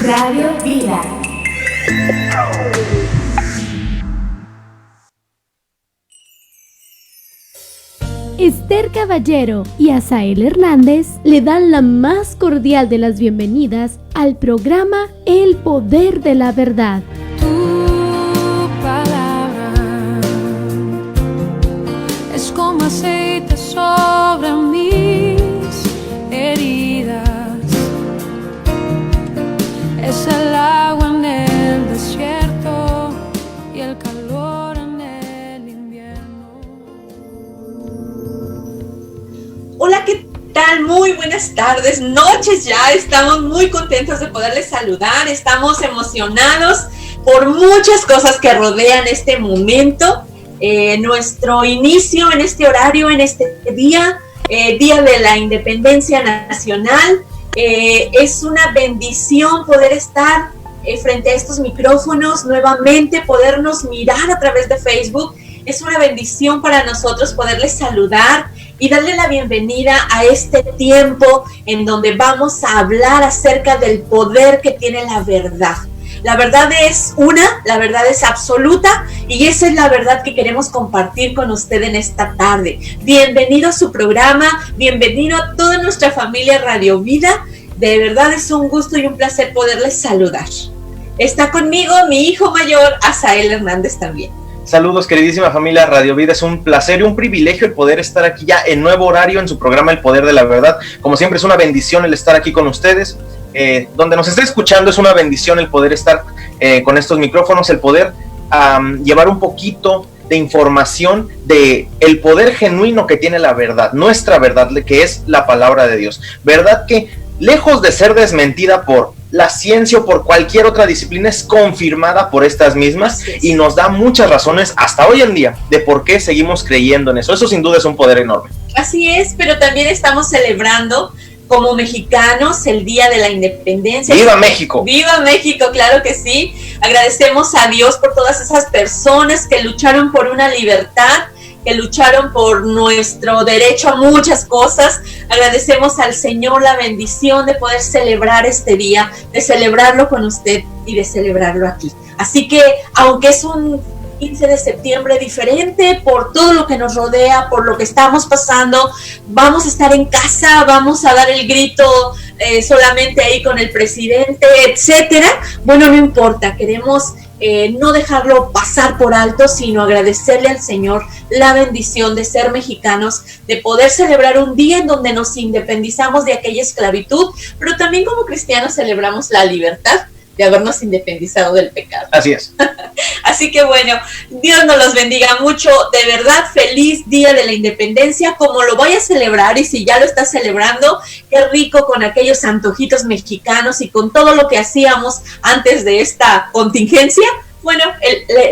Radio Vida. Esther Caballero y Asael Hernández le dan la más cordial de las bienvenidas al programa El Poder de la Verdad. Tu palabra es como aceite sobre mis heridas, es el agua en el desierto y el calor en el invierno. Hola, ¿qué tal? Muy buenas tardes, noches ya. Estamos muy contentos de poderles saludar. Estamos emocionados por muchas cosas que rodean este momento. Nuestro inicio en este horario, en este día, Día de la Independencia Nacional. Es una bendición poder estar frente a estos micrófonos nuevamente, podernos mirar a través de Facebook. Es una bendición para nosotros poderles saludar y darle la bienvenida a este tiempo en donde vamos a hablar acerca del poder que tiene la verdad. La verdad es la verdad es absoluta, y esa es la verdad que queremos compartir con usted en esta tarde. Bienvenido a su programa, bienvenido a toda nuestra familia Radio Vida. De verdad es un gusto y un placer poderles saludar. Está conmigo mi hijo mayor, Asael Hernández, también. Saludos, queridísima familia Radio Vida. Es un placer y un privilegio el poder estar aquí ya en nuevo horario en su programa El Poder de la Verdad. Como siempre, es una bendición el estar aquí con ustedes. Donde nos esté escuchando, es una bendición el poder estar con estos micrófonos, el poder llevar un poquito de información de el poder genuino que tiene la verdad, nuestra verdad, que es la palabra de Dios. Verdad que, lejos de ser desmentida por la ciencia o por cualquier otra disciplina, es confirmada por estas mismas y nos da muchas razones hasta hoy en día de por qué seguimos creyendo en eso. Eso sin duda es un poder enorme. Así es, pero también estamos celebrando como mexicanos el Día de la Independencia. ¡Viva México! ¡Viva México! Claro que sí. Agradecemos a Dios por todas esas personas que lucharon por una libertad, que lucharon por nuestro derecho a muchas cosas. Agradecemos al Señor la bendición de poder celebrar este día, de celebrarlo con usted y de celebrarlo aquí. Así que, aunque es un 15 de septiembre diferente por todo lo que nos rodea, por lo que estamos pasando, vamos a estar en casa, vamos a dar el grito solamente ahí con el presidente, etcétera. Bueno, no importa, queremos no dejarlo pasar por alto, sino agradecerle al Señor la bendición de ser mexicanos, de poder celebrar un día en donde nos independizamos de aquella esclavitud, pero también como cristianos celebramos la libertad de habernos independizado del pecado. Así es. Así que bueno, Dios nos los bendiga mucho. De verdad, feliz Día de la Independencia, como lo vaya a celebrar, y si ya lo está celebrando, qué rico con aquellos antojitos mexicanos y con todo lo que hacíamos antes de esta contingencia. Bueno,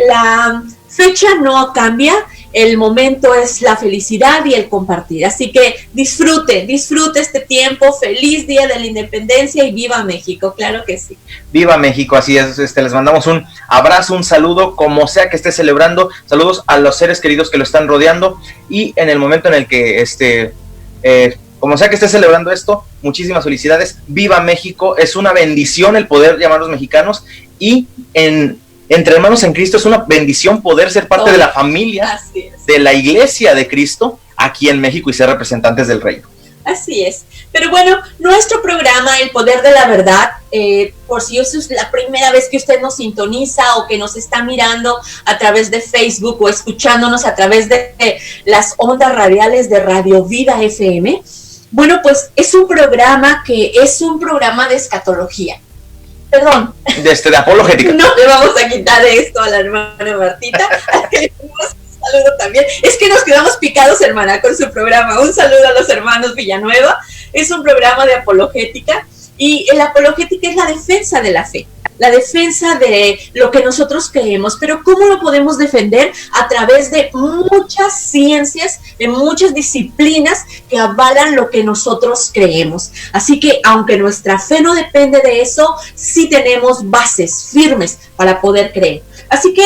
la fecha no cambia, el momento es la felicidad y el compartir. Así que disfrute este tiempo. Feliz Día de la Independencia y viva México, claro que sí. Viva México, así es. Les mandamos un abrazo, un saludo, como sea que esté celebrando. Saludos a los seres queridos que lo están rodeando, y en el momento en el que como sea que esté celebrando esto, muchísimas felicidades. Viva México. Es una bendición el poder llamarnos mexicanos, y entre hermanos en Cristo es una bendición poder ser parte de la familia de la Iglesia de Cristo aquí en México y ser representantes del reino. Así es. Pero bueno, nuestro programa El Poder de la Verdad, por si es la primera vez que usted nos sintoniza o que nos está mirando a través de Facebook o escuchándonos a través de las ondas radiales de Radio Vida FM, bueno, pues es un programa de escatología. Perdón. De apologética. No le vamos a quitar esto a la hermana Martita. Un saludo también. Es que nos quedamos picados, hermana, con su programa. Un saludo a los hermanos Villanueva. Es un programa de apologética, y la apologética es la defensa de la fe, la defensa de lo que nosotros creemos. Pero ¿cómo lo podemos defender? A través de muchas ciencias, de muchas disciplinas que avalan lo que nosotros creemos. Así que, aunque nuestra fe no depende de eso, sí tenemos bases firmes para poder creer. Así que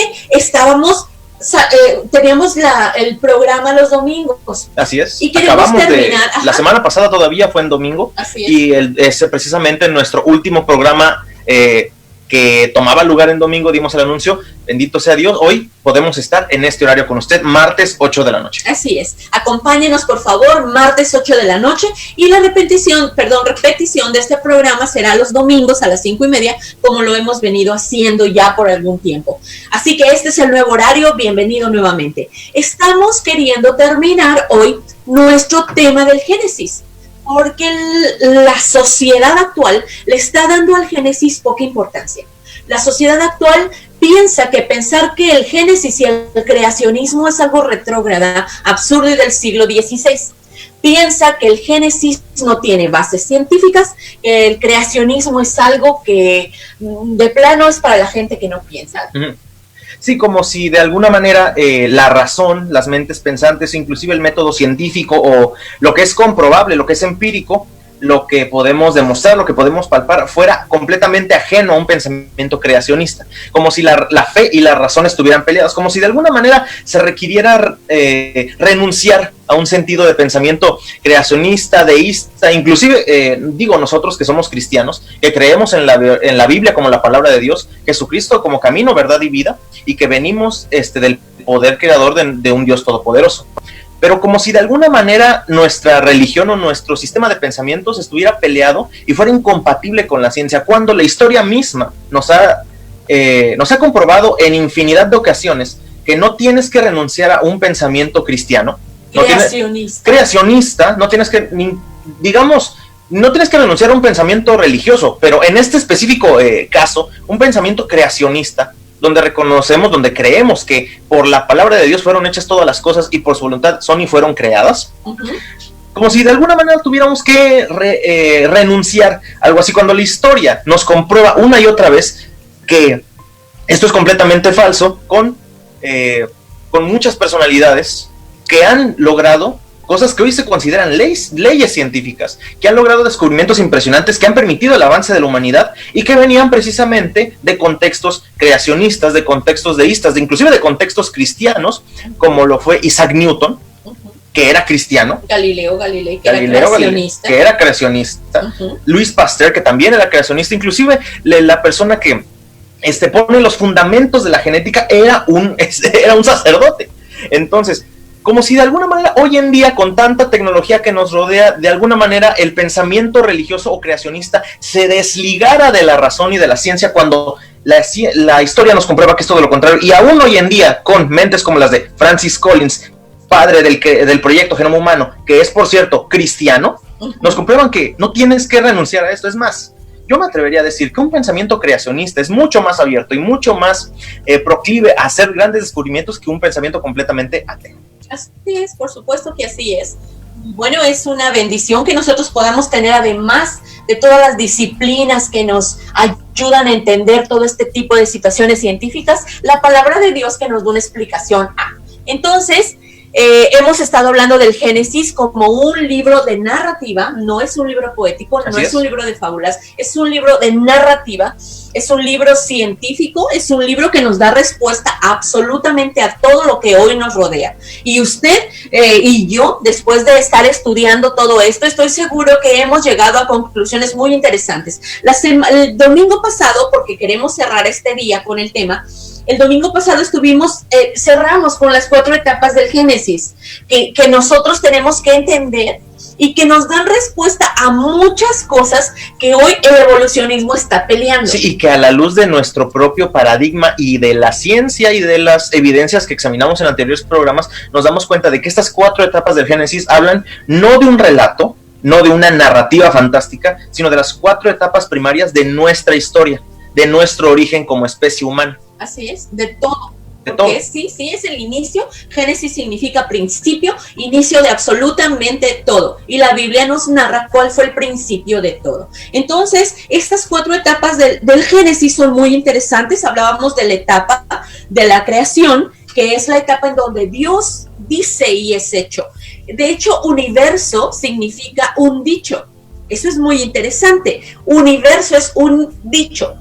teníamos el programa los domingos. Así es. Y queremos terminar. La semana pasada todavía fue en domingo. Así es. Y es precisamente nuestro último programa que tomaba lugar en domingo, dimos el anuncio, bendito sea Dios, hoy podemos estar en este horario con usted, martes 8 de la noche. Así es, acompáñenos por favor, martes 8 de la noche, y la repetición de este programa será los domingos a las 5:30, como lo hemos venido haciendo ya por algún tiempo. Así que este es el nuevo horario, bienvenido nuevamente. Estamos queriendo terminar hoy nuestro tema del Génesis, porque la sociedad actual le está dando al Génesis poca importancia. La sociedad actual piensa que pensar que el Génesis y el creacionismo es algo retrógrada, absurdo y del siglo XVI. Piensa que el Génesis no tiene bases científicas, que el creacionismo es algo que de plano es para la gente que no piensa. Sí, como si de alguna manera la razón, las mentes pensantes, inclusive el método científico o lo que es comprobable, lo que es empírico, lo que podemos demostrar, lo que podemos palpar, fuera completamente ajeno a un pensamiento creacionista, como si la fe y la razón estuvieran peleadas, como si de alguna manera se requiriera renunciar a un sentido de pensamiento creacionista, deísta, inclusive, digo nosotros que somos cristianos, que creemos en la Biblia como la palabra de Dios, Jesucristo como camino, verdad y vida, y que venimos del poder creador de un Dios todopoderoso. Pero como si de alguna manera nuestra religión o nuestro sistema de pensamientos estuviera peleado y fuera incompatible con la ciencia, cuando la historia misma nos ha comprobado en infinidad de ocasiones que no tienes que renunciar a un pensamiento cristiano, creacionista, no tienes que, digamos, no tienes que renunciar a un pensamiento religioso, pero en este específico caso, un pensamiento creacionista, donde reconocemos, donde creemos que por la palabra de Dios fueron hechas todas las cosas y por su voluntad son y fueron creadas, como si de alguna manera tuviéramos que renunciar, algo así, cuando la historia nos comprueba una y otra vez que esto es completamente falso, con muchas personalidades que han logrado cosas que hoy se consideran leyes científicas, que han logrado descubrimientos impresionantes que han permitido el avance de la humanidad y que venían precisamente de contextos creacionistas, de contextos deístas, inclusive de contextos cristianos, como lo fue Isaac Newton, que era cristiano, Galileo Galilei, que era creacionista, Louis Pasteur, que también era creacionista, inclusive la persona que pone los fundamentos de la genética era un sacerdote. Entonces, como si de alguna manera hoy en día, con tanta tecnología que nos rodea, de alguna manera el pensamiento religioso o creacionista se desligara de la razón y de la ciencia, cuando la historia nos comprueba que es todo lo contrario. Y aún hoy en día, con mentes como las de Francis Collins, padre del proyecto Genoma Humano, que es, por cierto, cristiano, nos comprueban que no tienes que renunciar a esto. Es más, yo me atrevería a decir que un pensamiento creacionista es mucho más abierto y mucho más proclive a hacer grandes descubrimientos que un pensamiento completamente ateo. Así es, por supuesto que así es. Bueno, es una bendición que nosotros podamos tener, además de todas las disciplinas que nos ayudan a entender todo este tipo de situaciones científicas, la palabra de Dios que nos da una explicación. Entonces, hemos estado hablando del Génesis como un libro de narrativa, no es un libro poético, no es un libro de fábulas, es un libro de narrativa, es un libro científico, es un libro que nos da respuesta absolutamente a todo lo que hoy nos rodea. Y usted y yo, después de estar estudiando todo esto, estoy seguro que hemos llegado a conclusiones muy interesantes. El domingo pasado, porque queremos cerrar este día con el tema, el domingo pasado cerramos con las 4 etapas del Génesis, que nosotros tenemos que entender y que nos dan respuesta a muchas cosas que hoy el evolucionismo está peleando. Sí, y que a la luz de nuestro propio paradigma y de la ciencia y de las evidencias que examinamos en anteriores programas, nos damos cuenta de que estas 4 etapas del Génesis hablan no de un relato, no de una narrativa fantástica, sino de las 4 etapas primarias de nuestra historia, de nuestro origen como especie humana. Así es, de todo. Porque sí, es el inicio. Génesis significa principio, inicio de absolutamente todo. Y la Biblia nos narra cuál fue el principio de todo. Entonces, estas 4 etapas del Génesis son muy interesantes. Hablábamos de la etapa de la creación, que es la etapa en donde Dios dice y es hecho. De hecho, universo significa un dicho. Eso es muy interesante. Universo es un dicho,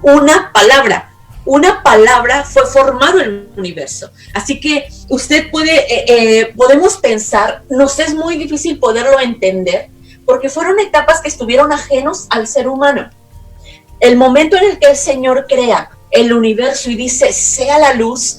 una palabra. Una palabra fue formado en el universo. Así que usted podemos pensar, nos es muy difícil poderlo entender, porque fueron etapas que estuvieron ajenos al ser humano. el momento en el que el Señor crea el universo y dice, sea la luz,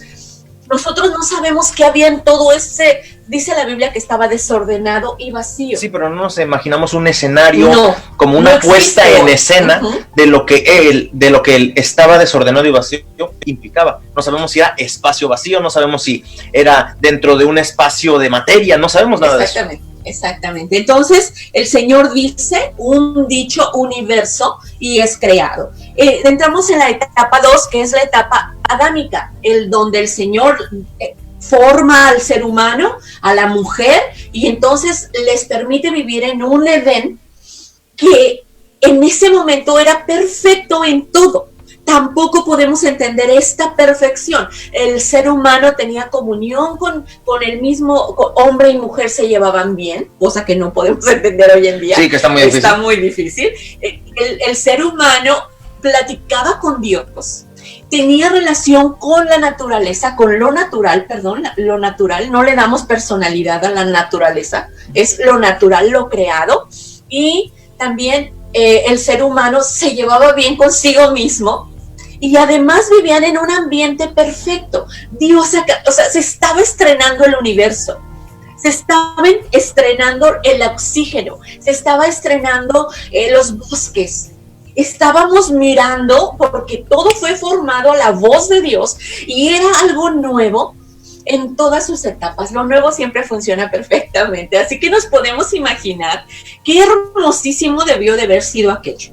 nosotros no sabemos qué había en todo ese, dice la Biblia que estaba desordenado y vacío. Sí, pero no nos imaginamos un escenario como una no puesta en escena de lo que él estaba desordenado y vacío implicaba. No sabemos si era espacio vacío, no sabemos si era dentro de un espacio de materia, no sabemos nada de eso. Exactamente. Entonces, el Señor dice un dicho universo y es creado. Entramos en la etapa 2, que es la etapa adámica, donde el Señor forma al ser humano, a la mujer, y entonces les permite vivir en un Edén que en ese momento era perfecto en todo. Tampoco podemos entender esta perfección. El ser humano tenía comunión con el mismo, hombre y mujer se llevaban bien, cosa que no podemos entender hoy en día. Sí, que está muy difícil. Está muy difícil. El ser humano platicaba con Dios, tenía relación con la naturaleza, con lo natural, lo natural, no le damos personalidad a la naturaleza, es lo natural, lo creado, y también el ser humano se llevaba bien consigo mismo, y además vivían en un ambiente perfecto. Dios, se estaba estrenando el universo, se estaba estrenando el oxígeno, se estaba estrenando los bosques. Estábamos mirando, porque todo fue formado a la voz de Dios, y era algo nuevo en todas sus etapas. Lo nuevo siempre funciona perfectamente, así que nos podemos imaginar qué hermosísimo debió de haber sido aquello.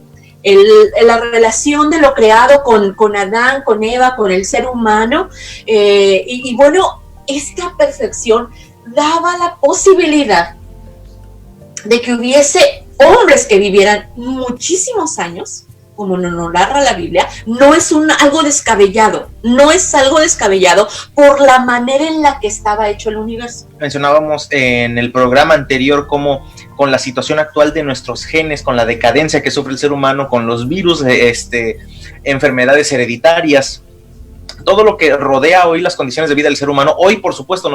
La relación de lo creado con Adán, con Eva, con el ser humano, y bueno, esta perfección daba la posibilidad de que hubiese hombres que vivieran muchísimos años, como nos narra la Biblia. No es algo descabellado, por la manera en la que estaba hecho el universo. Mencionábamos en el programa anterior cómo con la situación actual de nuestros genes, con la decadencia que sufre el ser humano, con los virus, enfermedades hereditarias, todo lo que rodea hoy las condiciones de vida del ser humano, hoy por supuesto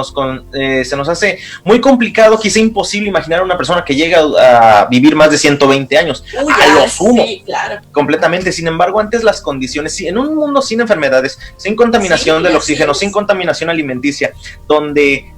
se nos hace muy complicado, quizá imposible imaginar a una persona que llega a vivir más de 120 años, a lo sumo, sí, claro, completamente. Sin embargo, antes las condiciones, en un mundo sin enfermedades, sin contaminación del oxígeno, sin contaminación alimenticia, donde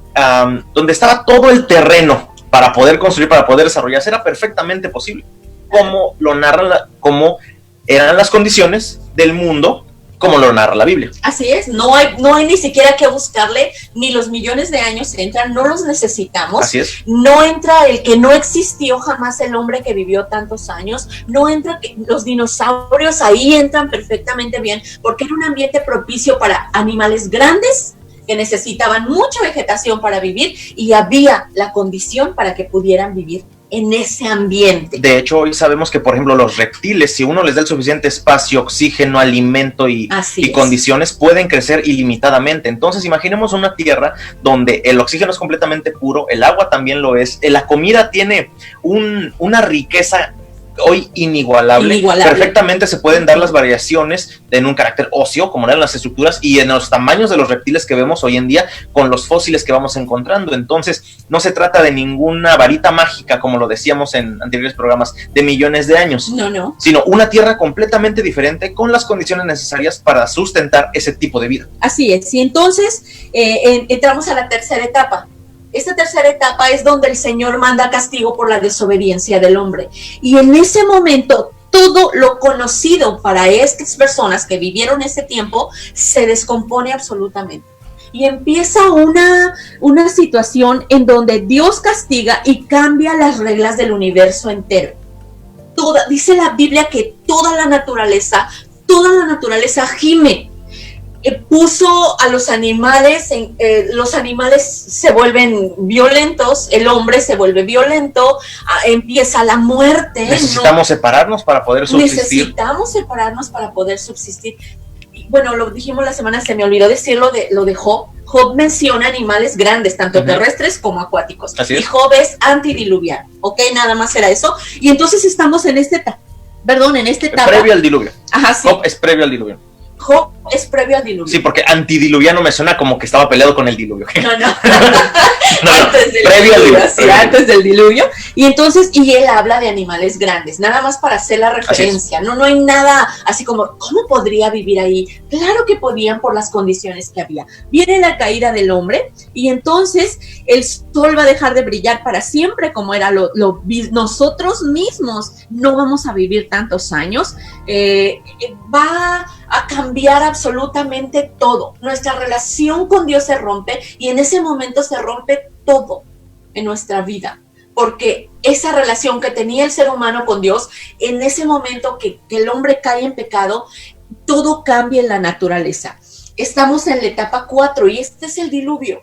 estaba todo el terreno para poder construir, para poder desarrollarse, era perfectamente posible, como lo narra, como eran las condiciones del mundo, como lo narra la Biblia. Así es, no hay ni siquiera que buscarle, ni los millones de años entran, no los necesitamos. Así es. No entra el que no existió jamás el hombre que vivió tantos años, no entra que los dinosaurios, ahí entran perfectamente bien, porque era un ambiente propicio para animales grandes que necesitaban mucha vegetación para vivir, y había la condición para que pudieran vivir en ese ambiente. De hecho, hoy sabemos que, por ejemplo, los reptiles, si uno les da el suficiente espacio, oxígeno, alimento y condiciones, pueden crecer ilimitadamente. Entonces, imaginemos una tierra donde el oxígeno es completamente puro, el agua también lo es, la comida tiene una riqueza hoy inigualable. Perfectamente se pueden dar las variaciones en un carácter óseo, como eran las estructuras, y en los tamaños de los reptiles que vemos hoy en día con los fósiles que vamos encontrando. Entonces no se trata de ninguna varita mágica, como lo decíamos en anteriores programas, de millones de años, sino una tierra completamente diferente con las condiciones necesarias para sustentar ese tipo de vida. Así es, y entonces entramos a la tercera etapa. Esta tercera etapa es donde el Señor manda castigo por la desobediencia del hombre. Y en ese momento, todo lo conocido para estas personas que vivieron ese tiempo se descompone absolutamente. Y empieza una situación en donde Dios castiga y cambia las reglas del universo entero. Dice la Biblia que toda la naturaleza gime. Puso a los animales se vuelven violentos, el hombre se vuelve violento, empieza la muerte. Necesitamos separarnos para poder subsistir. Y bueno, lo dijimos la semana, se me olvidó decirlo lo de Job. Job menciona animales grandes, tanto terrestres como acuáticos. Así es. Y Job es antidiluviano, ¿ok? Nada más era eso. Y entonces estamos en esta etapa. Previo al diluvio. Ajá, sí. Job es previo al diluvio. Job es previo al diluvio. Sí, porque antidiluviano me suena como que estaba peleado con el diluvio. No. No, Antes del previo al diluvio, diluvio. sí, antes del diluvio. Y entonces, y él habla de animales grandes, nada más para hacer la referencia. No hay nada así como, ¿cómo podría vivir ahí? Claro que podían por las condiciones que había. Viene la caída del hombre y entonces el sol va a dejar de brillar para siempre, como era nosotros mismos. No vamos a vivir tantos años. Va a cambiar absolutamente todo. Nuestra relación con Dios se rompe y en ese momento se rompe todo en nuestra vida, porque esa relación que tenía el ser humano con Dios, en ese momento que el hombre cae en pecado, todo cambia en la naturaleza. Estamos en la etapa 4 y este es el diluvio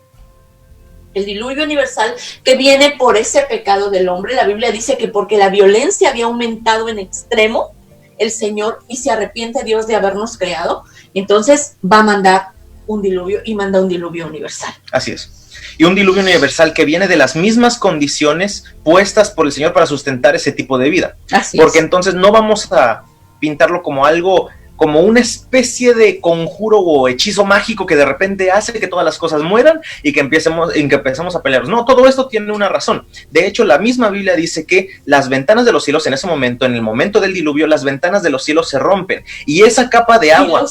universal que viene por ese pecado del hombre. La Biblia dice que porque la violencia había aumentado en extremo, el Señor, y se arrepiente Dios de habernos creado, entonces va a mandar un diluvio y manda un diluvio universal. Así es. Y un diluvio universal que viene de las mismas condiciones puestas por el Señor para sustentar ese tipo de vida. Así porque es. Entonces no vamos a pintarlo como algo, como una especie de conjuro o hechizo mágico que de repente hace que todas las cosas mueran y que empecemos a pelear. No, todo esto tiene una razón. De hecho, la misma Biblia dice que las ventanas de los cielos en ese momento, en el momento del diluvio, las ventanas de los cielos se rompen y esa capa de agua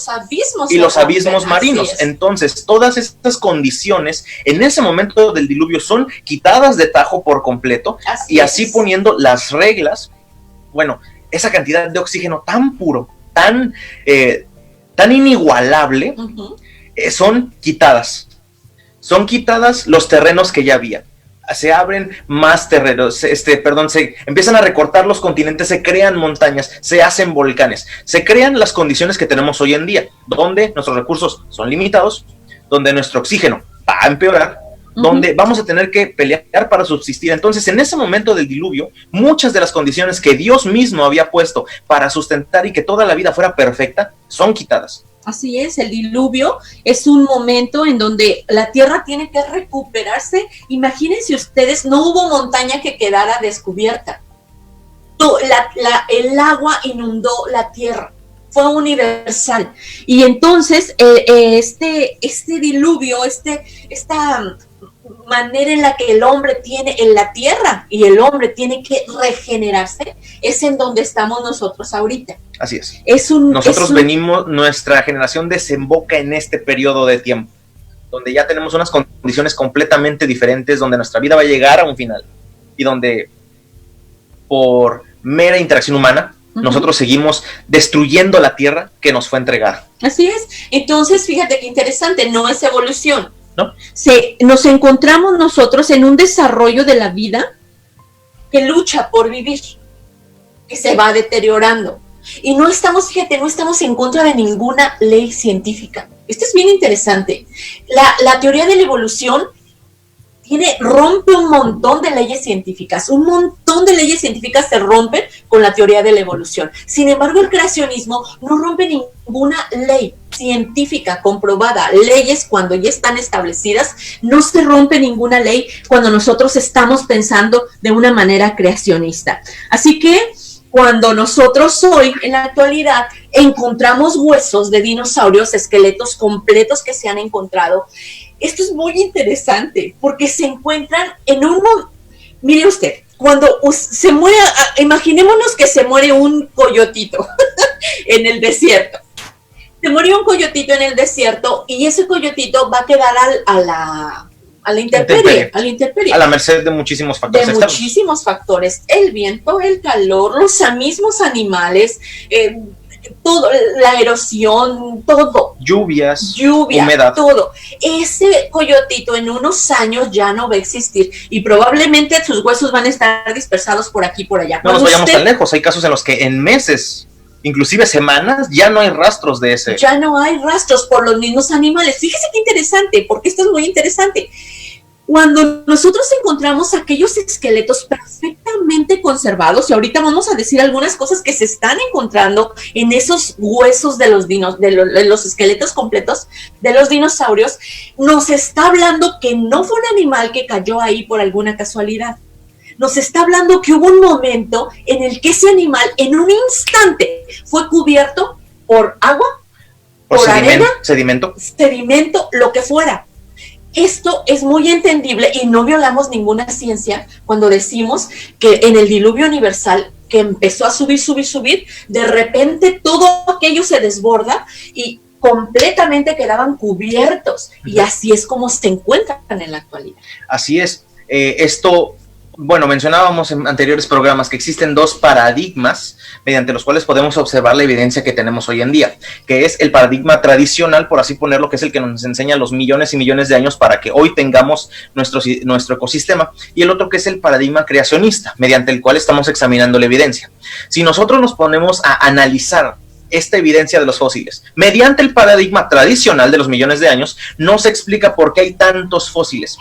y los abismos marinos. Entonces, todas estas condiciones en ese momento del diluvio son quitadas de tajo por completo así poniendo las reglas, bueno, esa cantidad de oxígeno tan puro, tan inigualable, son quitadas los terrenos que ya había. Se abren más terrenos, se empiezan a recortar los continentes, se crean montañas, se hacen volcanes, se crean las condiciones que tenemos hoy en día, donde nuestros recursos son limitados, donde nuestro oxígeno va a empeorar, donde vamos a tener que pelear para subsistir. Entonces, en ese momento del diluvio, muchas de las condiciones que Dios mismo había puesto para sustentar y que toda la vida fuera perfecta, son quitadas. Así es, el diluvio es un momento en donde la tierra tiene que recuperarse. Imagínense ustedes, no hubo montaña que quedara descubierta. El agua inundó la tierra. Fue universal. Y entonces, este diluvio, esta manera en la que el hombre tiene en la tierra y el hombre tiene que regenerarse, es en donde estamos nosotros ahorita. Así es. Venimos, nuestra generación desemboca en este periodo de tiempo, donde ya tenemos unas condiciones completamente diferentes, donde nuestra vida va a llegar a un final y donde por mera interacción humana, nosotros seguimos destruyendo la tierra que nos fue entregada. Así es. Entonces, fíjate qué interesante, no es evolución. ¿No? Nos encontramos nosotros en un desarrollo de la vida que lucha por vivir, que se va deteriorando. Y no estamos en contra de ninguna ley científica. Esto es bien interesante. La teoría de la evolución rompe un montón de leyes científicas. Un montón de leyes científicas se rompen con la teoría de la evolución. Sin embargo, el creacionismo no rompe ninguna ley científica comprobada. Leyes cuando ya están establecidas, no se rompe ninguna ley cuando nosotros estamos pensando de una manera creacionista. Así que cuando nosotros hoy, en la actualidad, encontramos huesos de dinosaurios, esqueletos completos que se han encontrado, esto es muy interesante porque se encuentran en mire usted, cuando se muere, imaginémonos que se muere un coyotito en el desierto. Se murió un coyotito en el desierto y ese coyotito va a quedar a la intemperie, a la merced de muchísimos factores externos. Muchísimos factores, el viento, el calor, los mismos animales, todo, la erosión, todo. Lluvia, humedad. Todo. Ese coyotito en unos años ya no va a existir y probablemente sus huesos van a estar dispersados por aquí y por allá. No nos vayamos tan lejos, hay casos en los que en meses, inclusive semanas, ya no hay rastros de ese. Ya no hay rastros por los mismos animales. Fíjese qué interesante, porque esto es muy interesante. Cuando nosotros encontramos aquellos esqueletos perfectamente conservados, y ahorita vamos a decir algunas cosas que se están encontrando en esos huesos de los esqueletos completos de los dinosaurios, nos está hablando que no fue un animal que cayó ahí por alguna casualidad. Nos está hablando que hubo un momento en el que ese animal, en un instante, fue cubierto por agua, por arena, sedimento, lo que fuera. Esto es muy entendible y no violamos ninguna ciencia cuando decimos que en el diluvio universal, que empezó a subir, de repente todo aquello se desborda y completamente quedaban cubiertos. Y así es como se encuentran en la actualidad. Así es. Bueno, mencionábamos en anteriores programas que existen dos paradigmas mediante los cuales podemos observar la evidencia que tenemos hoy en día, que es el paradigma tradicional, por así ponerlo, que es el que nos enseña los millones y millones de años para que hoy tengamos nuestro ecosistema, y el otro que es el paradigma creacionista, mediante el cual estamos examinando la evidencia. Si nosotros nos ponemos a analizar esta evidencia de los fósiles mediante el paradigma tradicional de los millones de años, no se explica por qué hay tantos fósiles.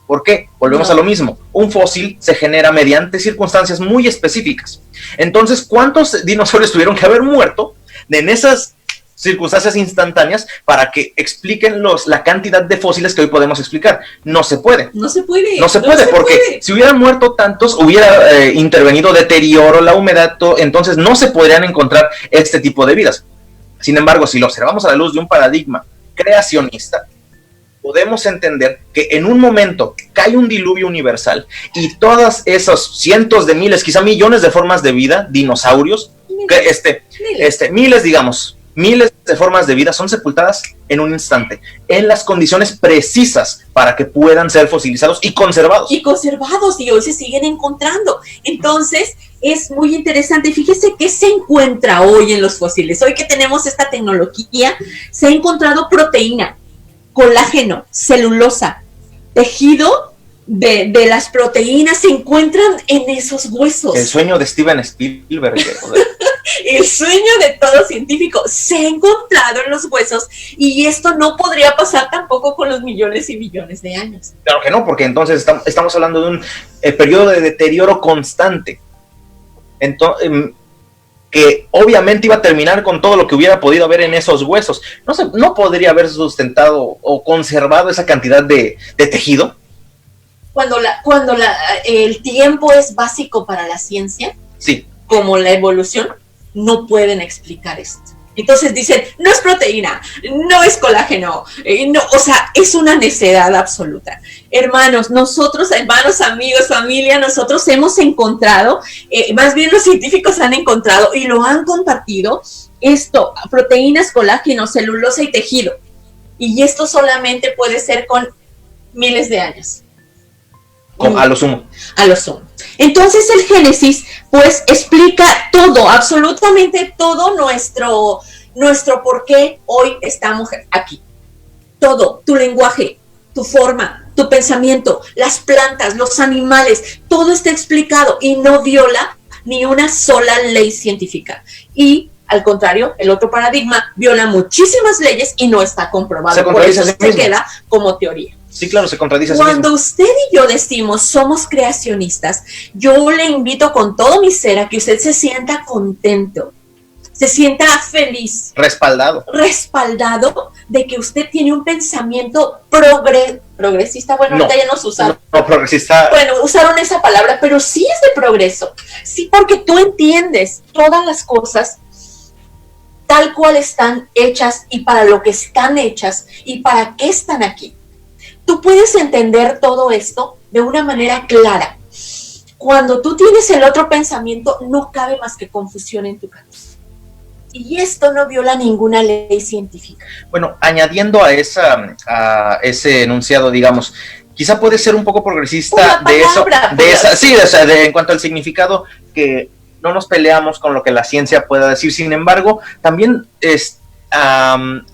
¿Por qué? Volvemos a lo mismo. Un fósil se genera mediante circunstancias muy específicas. Entonces, ¿cuántos dinosaurios tuvieron que haber muerto en esas circunstancias instantáneas para que expliquen la cantidad de fósiles que hoy podemos explicar? No se puede. No se puede. Porque si hubieran muerto tantos, hubiera intervenido deterioro, la humedad, entonces no se podrían encontrar este tipo de vidas. Sin embargo, si lo observamos a la luz de un paradigma creacionista, podemos entender que en un momento cae un diluvio universal y todas esos cientos de miles, quizá millones de formas de vida, dinosaurios, miles de formas de vida son sepultadas en un instante, en las condiciones precisas para que puedan ser fosilizados y conservados. Y hoy se siguen encontrando. Entonces, es muy interesante. Fíjese qué se encuentra hoy en los fósiles. Hoy que tenemos esta tecnología, se ha encontrado proteína, colágeno, celulosa, tejido de las proteínas se encuentran en esos huesos. El sueño de Steven Spielberg. El sueño de todo científico se ha encontrado en los huesos, y esto no podría pasar tampoco con los millones y millones de años. Claro que no, porque entonces estamos hablando de un periodo de deterioro constante. Entonces, que obviamente iba a terminar con todo lo que hubiera podido haber en esos huesos. No podría haber sustentado o conservado esa cantidad de tejido. Cuando el tiempo es básico para la ciencia, sí, como la evolución, no pueden explicar esto. Entonces dicen, no es proteína, no es colágeno, es una necedad absoluta. Hermanos, amigos, familia, nosotros hemos encontrado, más bien los científicos han encontrado y lo han compartido, proteínas, colágeno, celulosa y tejido. Y esto solamente puede ser con miles de años. A lo sumo. Entonces el Génesis pues explica todo, absolutamente todo nuestro por qué hoy estamos aquí. Todo, tu lenguaje, tu forma, tu pensamiento, las plantas, los animales, todo está explicado y no viola ni una sola ley científica. Y al contrario, el otro paradigma viola muchísimas leyes y no está comprobado. Por eso se queda como teoría. Sí, claro, se contradice. Cuando usted y yo decimos somos creacionistas, yo le invito con todo mi ser a que usted se sienta contento, se sienta feliz, respaldado de que usted tiene un pensamiento progresista. Bueno, no, ahorita ya nos usaron. No, progresista. Bueno, usaron esa palabra, pero sí es de progreso. Sí, porque tú entiendes todas las cosas tal cual están hechas y para lo que están hechas y para qué están aquí. Tú puedes entender todo esto de una manera clara. Cuando tú tienes el otro pensamiento, no cabe más que confusión en tu cabeza. Y esto no viola ninguna ley científica. Bueno, añadiendo a ese enunciado, digamos, quizá puede ser un poco progresista en cuanto al significado, que no nos peleamos con lo que la ciencia pueda decir. Sin embargo, también es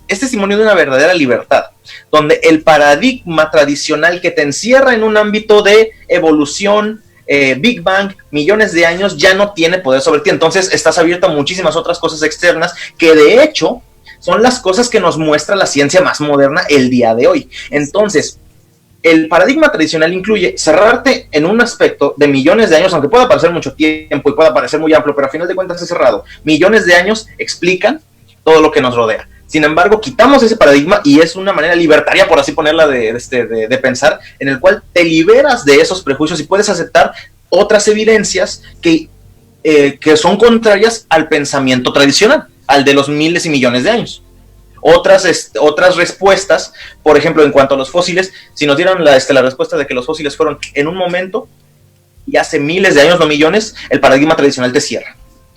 testimonio de una verdadera libertad, donde el paradigma tradicional que te encierra en un ámbito de evolución, Big Bang, millones de años, ya no tiene poder sobre ti. Entonces estás abierto a muchísimas otras cosas externas que de hecho son las cosas que nos muestra la ciencia más moderna el día de hoy. Entonces, el paradigma tradicional incluye cerrarte en un aspecto de millones de años, aunque pueda parecer mucho tiempo y pueda parecer muy amplio, pero a final de cuentas es cerrado. Millones de años explican todo lo que nos rodea. Sin embargo, quitamos ese paradigma y es una manera libertaria, por así ponerla, de pensar, en el cual te liberas de esos prejuicios y puedes aceptar otras evidencias que son contrarias al pensamiento tradicional, al de los miles y millones de años. otras respuestas. Por ejemplo, en cuanto a los fósiles, si nos dieran la respuesta de que los fósiles fueron en un momento y hace miles de años, no millones, el paradigma tradicional te cierra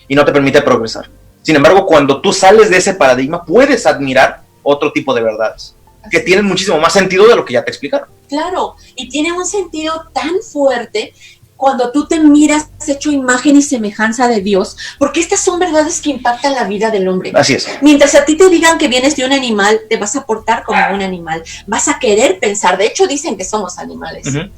y no te permite progresar. Sin embargo, cuando tú sales de ese paradigma, puedes admirar otro tipo de verdades que tienen muchísimo más sentido de lo que ya te explicaron. Claro, y tiene un sentido tan fuerte cuando tú te miras hecho imagen y semejanza de Dios, porque estas son verdades que impactan la vida del hombre. Así es. Mientras a ti te digan que vienes de un animal, te vas a portar como un animal, vas a querer pensar, de hecho dicen que somos animales. Uh-huh.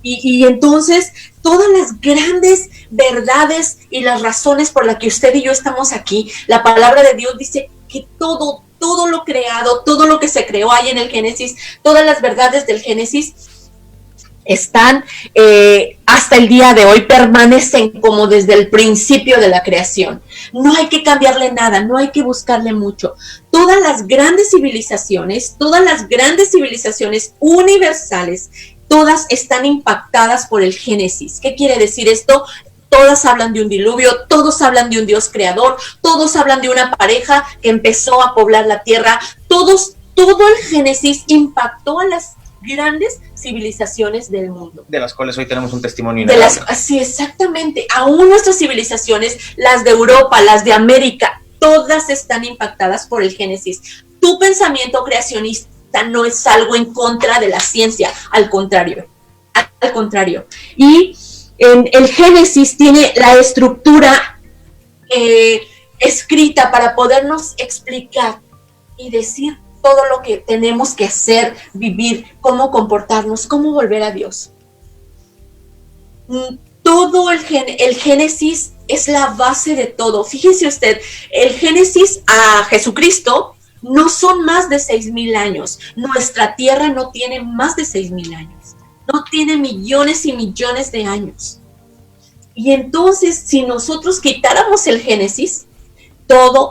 Y entonces todas las grandes verdades y las razones por las que usted y yo estamos aquí, la palabra de Dios dice que todo lo creado, todo lo que se creó ahí en el Génesis, todas las verdades del Génesis están hasta el día de hoy, permanecen como desde el principio de la creación. No hay que cambiarle nada, no hay que buscarle mucho. Todas las grandes civilizaciones universales, todas están impactadas por el Génesis. ¿Qué quiere decir esto? Todas hablan de un diluvio, todos hablan de un Dios creador, todos hablan de una pareja que empezó a poblar la tierra. Todo el Génesis impactó a las grandes civilizaciones del mundo. De las cuales hoy tenemos un testimonio. Sí, exactamente. Aún nuestras civilizaciones, las de Europa, las de América, todas están impactadas por el Génesis. Tu pensamiento creacionista no es algo en contra de la ciencia, al contrario. Y el Génesis tiene la estructura escrita para podernos explicar y decir todo lo que tenemos que hacer, vivir, cómo comportarnos, cómo volver a Dios. Todo el Génesis es la base de todo. Fíjese usted, el Génesis a Jesucristo no son más de 6,000 años. Nuestra tierra no tiene más de 6,000 años. No tiene millones y millones de años. Y entonces, si nosotros quitáramos el Génesis,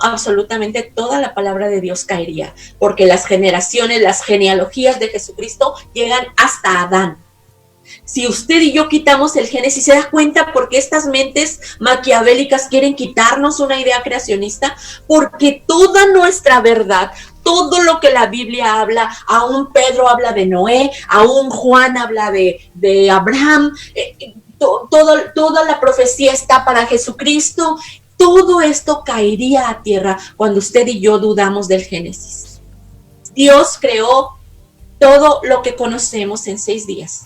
absolutamente toda la palabra de Dios caería, porque las generaciones, las genealogías de Jesucristo llegan hasta Adán. Si usted y yo quitamos el Génesis, ¿se da cuenta por qué estas mentes maquiavélicas quieren quitarnos una idea creacionista? Porque toda nuestra verdad, todo lo que la Biblia habla, aún Pedro habla de Noé, aún Juan habla de Abraham, toda la profecía está para Jesucristo. Todo esto caería a tierra cuando usted y yo dudamos del Génesis. Dios creó todo lo que conocemos en 6 días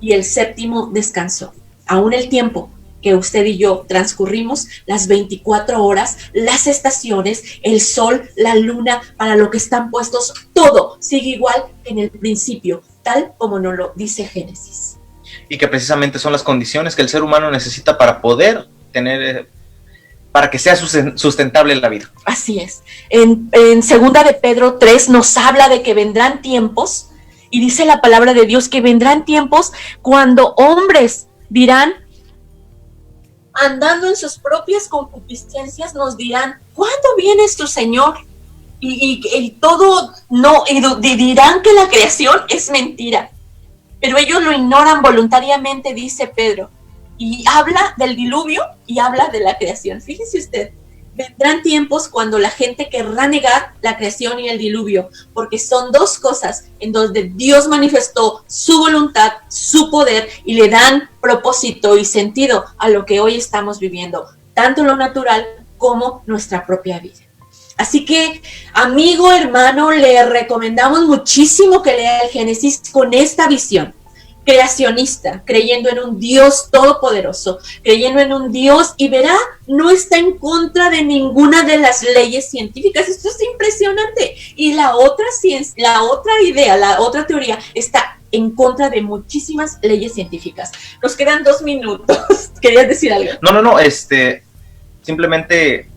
y el 7º descansó. Aún el tiempo que usted y yo transcurrimos, las 24 horas, las estaciones, el sol, la luna, para lo que están puestos, todo sigue igual que en el principio, tal como nos lo dice Génesis. Y que precisamente son las condiciones que el ser humano necesita para poder tener... para que sea sustentable la vida. Así es. En 2 de Pedro 3 nos habla de que vendrán tiempos, y dice la palabra de Dios que vendrán tiempos cuando hombres dirán, andando en sus propias concupiscencias, nos dirán, ¿cuándo vienes tu Señor? Y dirán que la creación es mentira. Pero ellos lo ignoran voluntariamente, dice Pedro. Y habla del diluvio y habla de la creación. Fíjese usted, vendrán tiempos cuando la gente querrá negar la creación y el diluvio, porque son dos cosas en donde Dios manifestó su voluntad, su poder, y le dan propósito y sentido a lo que hoy estamos viviendo, tanto lo natural como nuestra propia vida. Así que, amigo, hermano, le recomendamos muchísimo que lea el Génesis con esta visión creacionista, creyendo en un Dios todopoderoso, creyendo en un Dios, y verá, no está en contra de ninguna de las leyes científicas. Esto es impresionante. Y la otra teoría está en contra de muchísimas leyes científicas. Nos quedan 2 minutos. ¿Querías decir algo? No, simplemente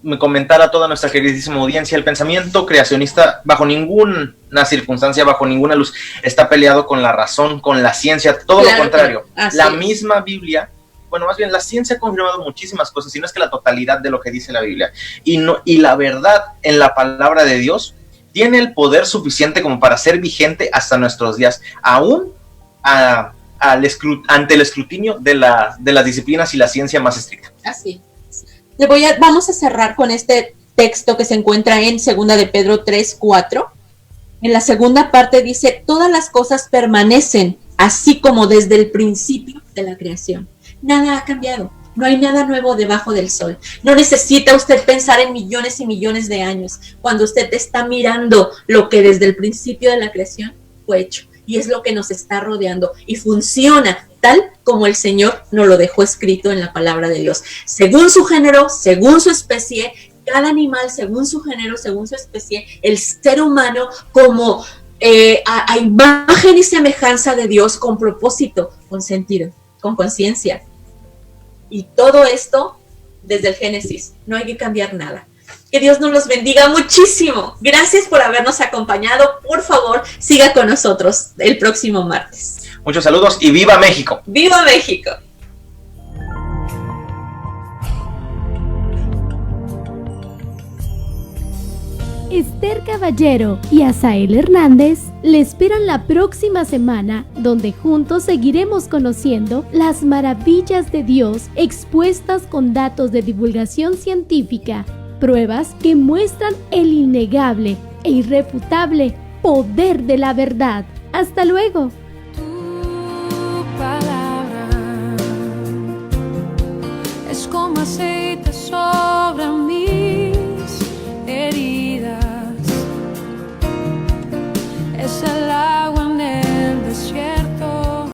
me comentar a toda nuestra queridísima audiencia, el pensamiento creacionista bajo ninguna circunstancia, bajo ninguna luz, está peleado con la razón, con la ciencia, todo lo contrario. La misma Biblia, bueno, más bien la ciencia ha confirmado muchísimas cosas, si no es que la totalidad de lo que dice la Biblia, y la verdad en la palabra de Dios tiene el poder suficiente como para ser vigente hasta nuestros días, aún ante el escrutinio de las disciplinas y la ciencia más estricta. Así. Vamos a cerrar con este texto que se encuentra en 2 de Pedro 3:4. En la segunda parte dice, todas las cosas permanecen, así como desde el principio de la creación. Nada ha cambiado. No hay nada nuevo debajo del sol. No necesita usted pensar en millones y millones de años cuando usted está mirando lo que desde el principio de la creación fue hecho. Y es lo que nos está rodeando. Y funciona tal como el Señor nos lo dejó escrito en la palabra de Dios. Según su género, según su especie, cada animal según su género, según su especie, el ser humano como a imagen y semejanza de Dios, con propósito, con sentido, con conciencia. Y todo esto desde el Génesis. No hay que cambiar nada. Que Dios nos los bendiga muchísimo. Gracias por habernos acompañado. Por favor, siga con nosotros el próximo martes. Muchos saludos y ¡viva México! ¡Viva México! Esther Caballero y Asael Hernández le esperan la próxima semana, donde juntos seguiremos conociendo las maravillas de Dios expuestas con datos de divulgación científica, pruebas que muestran el innegable e irrefutable poder de la verdad. ¡Hasta luego! Tu palabra es como aceite sobre